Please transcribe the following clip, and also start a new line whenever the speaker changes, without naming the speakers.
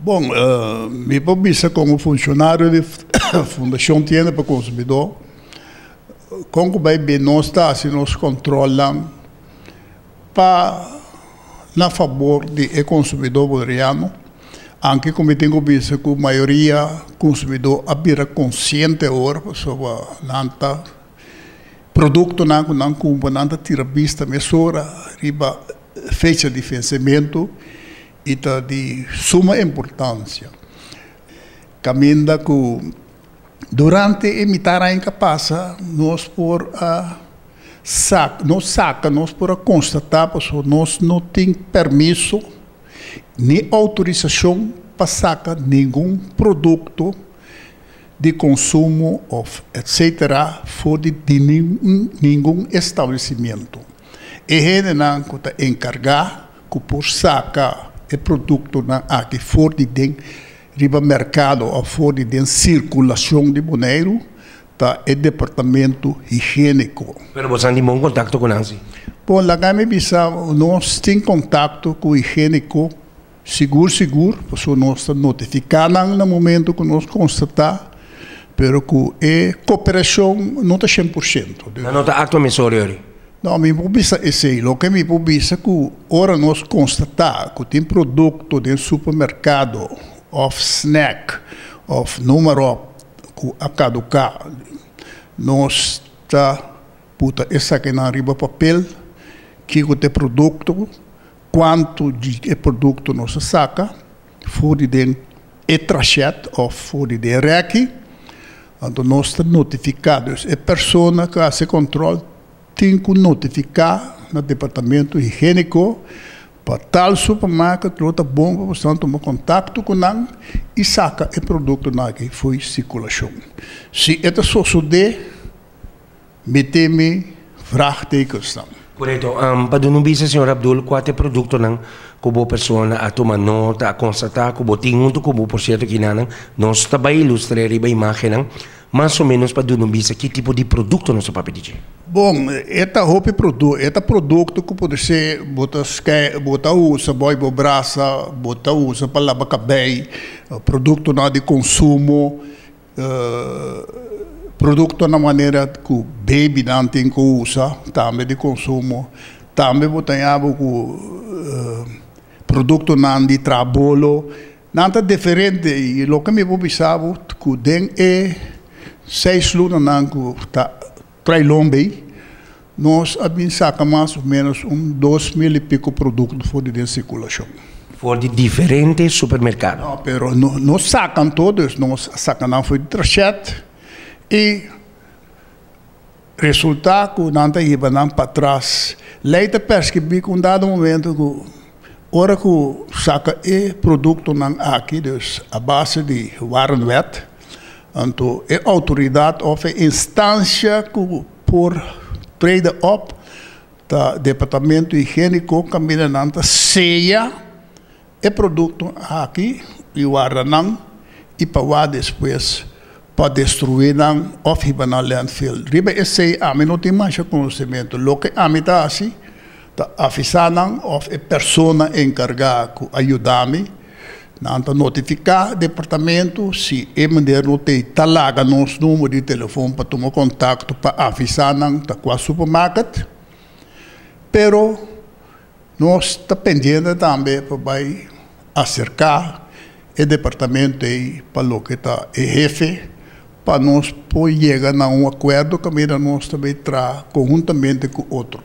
Bom, me visa como funcionário da Fundação Tienda para o Consumidor, como vai bem nós está, se nós controlamos para na favor do consumidor boliviano, anche come tenho visto que a maioria consumidor abira consciente agora sobre nanta produto não compra nanta tira vista mesura riba fecha de vencimento e tá de suma importância. Caminda que durante a mitad em que passa nós por nós por constatar que nós não temos permisso nem autorização para sacar nenhum produto de consumo, etc., fora de nenhum estabelecimento. E ele não está encarregado que por sacar o produto aqui fora de mercado ou fora de circulação de dinheiro, tá o departamento higiênico.
Pero você tem bom contato com Nancy?
Bom, lá me bisa, nós temos contato com o higiênico seguro, porque nós estamos notificando no momento que nós constatamos, pero que a cooperação não está 100%.
Não está acto emissório?
Não, me bisa esse, o que me bisa que ora nós constatamos que tem produto de supermercado, ou snack, ou número que a caducar, nós está puta essa que na riba papel que o te produto quanto de produto nós saca fora de trachet ou fora de REC, então nós está notificados a pessoa que faz controle tem que notificar no departamento higiênico para tal supermercado, outra bomba, você toma contato com ele e saca o produto que foi circulação. Se é só suceder, meteme vraagtekens dan.
Correto. Para não bisa, Sr. Abdul, qual é o produto que a pessoa a tomar nota, a constatar, que a tinha como por certo que nós está ilustrar a imagem, mais ou menos para não bisa que tipo de produto nós está pedir.
Bom, este produto que pode ser botar usa boi braça, botar usa para lavar cabelo, produto de consumo, produto na maneira que o baby não tem que usar, também de consumo, também botar produto de trabalho, não é diferente e o que me vou pensar que tem 6 lunas que está trailombe, nós sacamos mais ou menos 2.000 e pico produtos fora de circulação.
Fora de diferentes supermercados?
Não, pero nós sacamos todos, nós sacamos foi de trachet e resultado que não está indo para trás. Leite percebi que um dado momento que hora que saca e produto aqui, a base de warenwet, então a autoridade ou a instância que por trade up do departamento higiênico caminha nanta ceia o produto aqui e o aranang e para depois para destruir não ou ir na landfill. Riba esse a mim não tem mais conhecimento. O que a mim está assim, tá avisando ou a pessoa encarregada que ajuda-me, não notificar o departamento se é maneira não tem talaga nosso número de telefone para tomar contato para avisar não tá com a supermercado, pero nós está pendendo também para vai acercar o departamento aí para o que está o jefe para nós poder chegar a acordo que nós também traz conjuntamente com outro.